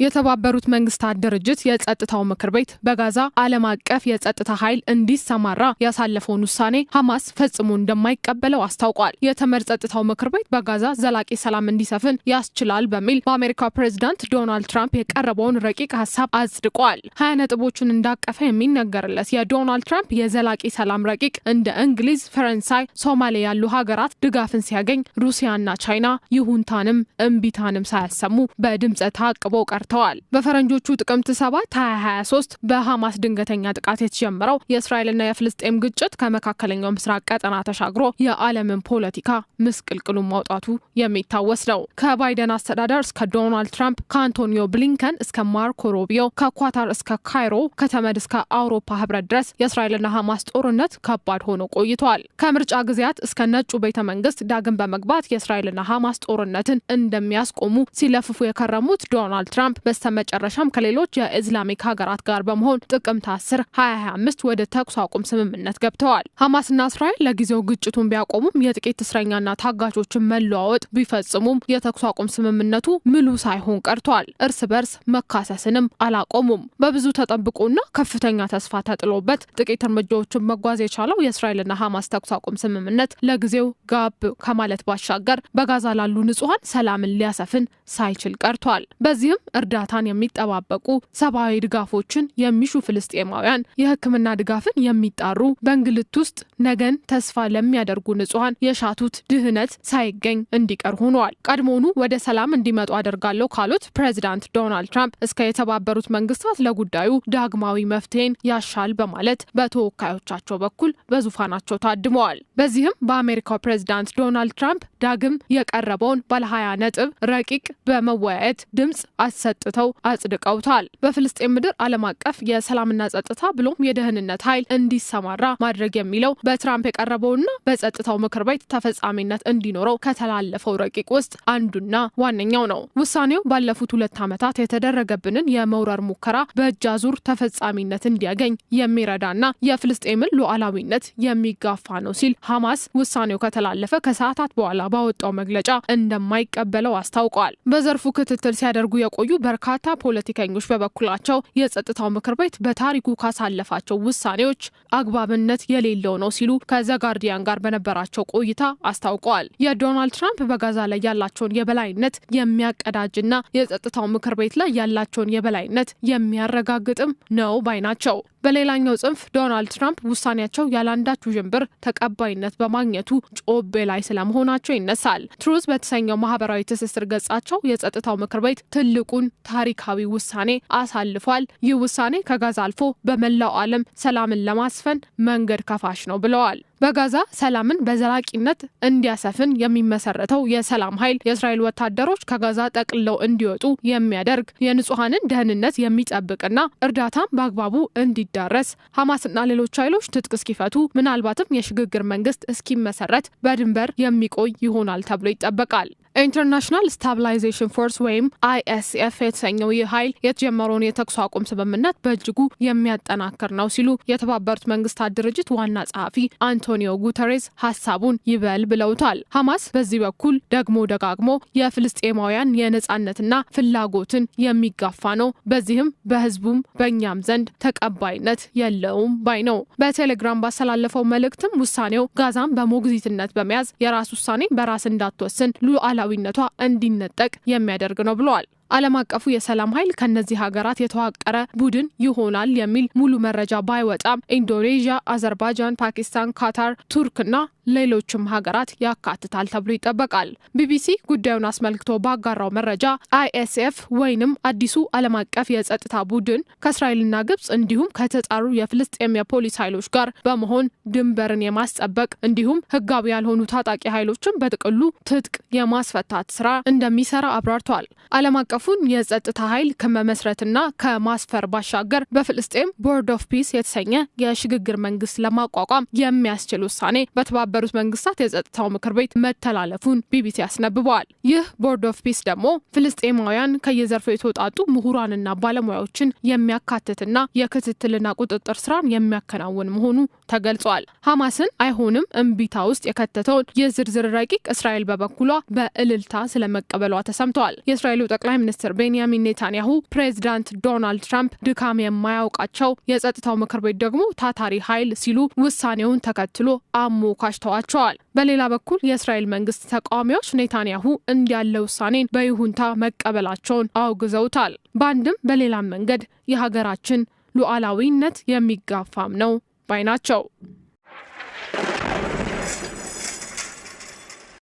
የተባበሩት መንግስታት ድርጅት የጸጥታው ምክር ቤት በጋዛ ዓለም አቀፍ የጸጥታ ኃይል እንዲሰማራ ያሳለፈውን ውሳኔ ሐማስ ፈጽሞ እንደማይቀበለው አስታውቋል። የተመድ ጸጥታው ምክር ቤት በጋዛ ዘላቂ ሰላም እንዲሰፍን ያስችላል በሚል በአሜሪካ ፕሬዝዳንት ዶናልድ ትራምፕ የቀረበውን ረቂቅ ሐሳብ አጽድቋል። 20 ነጥቦችን እንዳቀፈ የሚነገርለት የዶናልድ ትራምፕ የዘላቂ ሰላም ረቂቅ እንደ እንግሊዝ፣ ፈረንሳይ፣ ሶማሊያ ያሉ ሀገራት ድጋፍን ሲያገኝ ሩሲያና ቻይና ይሁንታንም እምቢታንም ሳያሰሙ በድምጽ ታቅበው ተዋል። በፈረንጆቹ ጥቅምት 7 2023 በሐማስ ድንገተኛ ጥቃት የተጀመረው የእስራኤልና የፍልስጤም ግጭት ከመካከለኛው ምስራቅ ቀጠና ተሻግሮ የዓለምን ፖለቲካ ምስቅልቅሉን ማውጣቱ የሚታወስ ነው። ከባይደን አስተዳደር እስከ ዶናልድ ትራምፕ፣ ከአንቶኒዮ ብሊንከን እስከ ማርኮ ሩቢዮ፣ ከኳታር እስከ ካይሮ፣ ከተመድ እስከ አውሮፓ ህብረት ድረስ የእስራኤልና ሐማስ ጦርነት ከባድ ሆኖ ቆይቷል። ከምርጫ ጊዜያት እስከ ነጩ ቤተ መንግስት ዳግም በመግባት የእስራኤልና ሐማስ ጦርነትን እንደሚያስቆሙ ሲለፍፉ የከረሙት ዶናልድ ትራምፕ በስተመጨረሻም ከሌሎች የእስላሚክ ሀገራት ጋር በመሆን ጥቅምት 10 2025 ወደ ተኩስ አቁም ስምምነት ገብተዋል። ሐማስና እስራኤል ለጊዜው ግጭቱን ቢያቆሙም የጥቂት እስረኛና ታጋቾችን መለዋወጥ ቢፈጽሙም የተኩስ አቁም ስምምነቱ ሙሉ ሳይሆን ቀርቷል። እርስ በርስ መካሰስንም አላቆሙም። በብዙ ተጠብቆና ከፍተኛ ተስፋ ተጥሎበት ጥቂት እርምጃዎችን መጓዝ የቻለው የእስራኤልና ሐማስ ተኩስ አቁም ስምምነት ለጊዜው ጋብ ከማለት ባሻገር በጋዛ ላሉ ንጹሃን ሰላምን ሊያሰፍን ሳይችል ቀርቷል። በዚህም እርዳታን የሚጠባበቁ ሰብአዊ ድጋፎችን የሚሹ ፍልስጤማውያን የሕክምና ድጋፍን የሚጣሩ በእንግልት ውስጥ ነገን ተስፋ ለሚያደርጉ ንጹሃን የሻቱት ድህነት ሳይገኝ እንዲቀር ሆኗል። ቀድሞኑ ወደ ሰላም እንዲመጡ አደርጋለሁ ካሉት ፕሬዚዳንት ዶናልድ ትራምፕ እስከ የተባበሩት መንግስታት ለጉዳዩ ዳግማዊ መፍትሄን ያሻል በማለት በተወካዮቻቸው በኩል በዙፋናቸው ታድመዋል። በዚህም በአሜሪካው ፕሬዚዳንት ዶናልድ ትራምፕ ዳግም የቀረበውን ባለ 20 ነጥብ ረቂቅ በመወያየት ድምጽ ሰጥተው አጽድቀውታል። በፍልስጤም ምድር ዓለም አቀፍ የሰላምና ጸጥታ ብሎም የደህንነት ኃይል እንዲሰማራ ማድረግ የሚለው በትራምፕ የቀረበውና በጸጥታው ምክር ቤት ተፈጻሚነት እንዲኖረው ከተላለፈው ረቂቅ ውስጥ አንዱና ዋነኛው ነው። ውሳኔው ባለፉት 2 ዓመታት የተደረገብንን የመውረር ሙከራ በእጅ አዙር ተፈጻሚነት እንዲያገኝ የሚረዳና የፍልስጤምን ሉዓላዊነት የሚጋፋ ነው ሲል ሐማስ ውሳኔው ከተላለፈ ከሰዓታት በኋላ ባወጣው መግለጫ እንደማይቀበለው አስታውቋል። በዘርፉ ክትትል ሲያደርጉ የቆዩ በርካታ ፖለቲከኞች በበኩላቸው የጸጥታው ምክር ቤት በታሪኩ ካሳለፋቸው ውሳኔዎች አግባብነት የሌለው ነው ሲሉ ከዘጋርዲያን ጋር በነበራቸው ቆይታ አስታውቀዋል። የዶናልድ ትራምፕ በጋዛ ላይ ያላቸውን የበላይነት የሚያቀዳጅና የጸጥታው ምክር ቤት ላይ ያላቸውን የበላይነት የሚያረጋግጥም ነው ባይ ናቸው። በሌላኛው ጽንፍ ዶናልድ ትራምፕ ውሳኔያቸው ያላንዳች ውዥንብር ተቀባይነት በማግኘቱ ጮቤ ላይ ስለመሆናቸው ይነሳል። ትሩዝ በተሰኘው ማህበራዊ ትስስር ገጻቸው የጸጥታው ምክር ቤት ትልቁን ታሪካዊ ውሳኔ አሳልፏል። ይህ ውሳኔ ከጋዛ አልፎ በመላው ዓለም ሰላምን ለማስፈን መንገድ ከፋሽ ነው ብለዋል። በጋዛ ሰላምን በዘላቂነት እንዲያሰፍን የሚመሰረተው የሰላም ኃይል የእስራኤል ወታደሮች ከጋዛ ጠቅልለው እንዲወጡ የሚያደርግ የንጹሃንን ደህንነት የሚጠብቅና እርዳታም በአግባቡ እንዲዳረስ ሐማስና ሌሎች ኃይሎች ትጥቅ እስኪፈቱ ምናልባትም የሽግግር መንግስት እስኪመሰረት በድንበር የሚቆይ ይሆናል ተብሎ ይጠበቃል። ኢንተርናሽናል ስታቢላይዜሽን ፎርስ ወይም ISF የተሰኘው ይህ ኃይል የተጀመረውን የተኩስ አቁም ስምምነት በእጅጉ የሚያጠናክር ነው ሲሉ የተባበሩት መንግስታት ድርጅት ዋና ጸሐፊ አንቶኒዮ ጉተሬስ ሐሳቡን ይበል ብለውታል። ሐማስ በዚህ በኩል ደግሞ ደጋግሞ የፍልስጤማውያን የነጻነትና ፍላጎትን የሚጋፋ ነው፣ በዚህም በህዝቡም በእኛም ዘንድ ተቀባይነት የለውም ባይ ነው። በቴሌግራም ባስተላለፈው መልእክትም ውሳኔው ጋዛን በሞግዚትነት በመያዝ የራስ ውሳኔ በራስ እንዳትወስን ሉዓላዊነቷ እንዲነጠቅ የሚያደርግ ነው ብለዋል። ዓለም አቀፉ የሰላም ኃይል ከነዚህ ሀገራት የተዋቀረ ቡድን ይሆናል የሚል ሙሉ መረጃ ባይወጣም ኢንዶኔዥያ፣ አዘርባይጃን፣ ፓኪስታን፣ ካታር፣ ቱርክና ሌሎችም ሀገራት ያካትታል ተብሎ ይጠበቃል። ቢቢሲ ጉዳዩን አስመልክቶ ባጋራው መረጃ ISF ወይንም አዲሱ ዓለም አቀፍ የጸጥታ ቡድን ከእስራኤልና ግብጽ እንዲሁም ከተጣሩ የፍልስጤም የፖሊስ ኃይሎች ጋር በመሆን ድንበርን የማስጠበቅ እንዲሁም ህጋዊ ያልሆኑ ታጣቂ ኃይሎችን በጥቅሉ ትጥቅ የማስፈታት ስራ እንደሚሰራ አብራርቷል። ዓለም አቀፉን የጸጥታ ኃይል ከመመስረትና ከማስፈር ባሻገር በፍልስጤም ቦርድ ኦፍ ፒስ የተሰኘ የሽግግር መንግስት ለማቋቋም የሚያስችል ውሳኔ በተባበሩት በተባበሩት መንግስታት የጸጥታው ምክር ቤት መተላለፉን ቢቢሲ ያስነብበዋል። ይህ ቦርድ ኦፍ ፒስ ደግሞ ፍልስጤማውያን ከየዘርፉ የተውጣጡ ምሁራንና ባለሙያዎችን የሚያካትትና የክትትልና ቁጥጥር ስራን የሚያከናውን መሆኑ ተገልጿል። ሐማስን አይሆንም እምቢታ ውስጥ የከተተውን የዝርዝር ረቂቅ እስራኤል በበኩሏ በእልልታ ስለመቀበሏ ተሰምቷል። የእስራኤሉ ጠቅላይ ሚኒስትር ቤንያሚን ኔታንያሁ ፕሬዝዳንት ዶናልድ ትራምፕ ድካም የማያውቃቸው የጸጥታው ምክር ቤት ደግሞ ታታሪ ኃይል ሲሉ ውሳኔውን ተከትሎ አሞካሽተዋቸዋል። በሌላ በኩል የእስራኤል መንግስት ተቃዋሚዎች ኔታንያሁ እንዲያለ ውሳኔን በይሁንታ መቀበላቸውን አውግዘውታል። በአንድም በሌላም መንገድ የሀገራችን ሉዓላዊነት የሚጋፋም ነው ባይ ናቸው።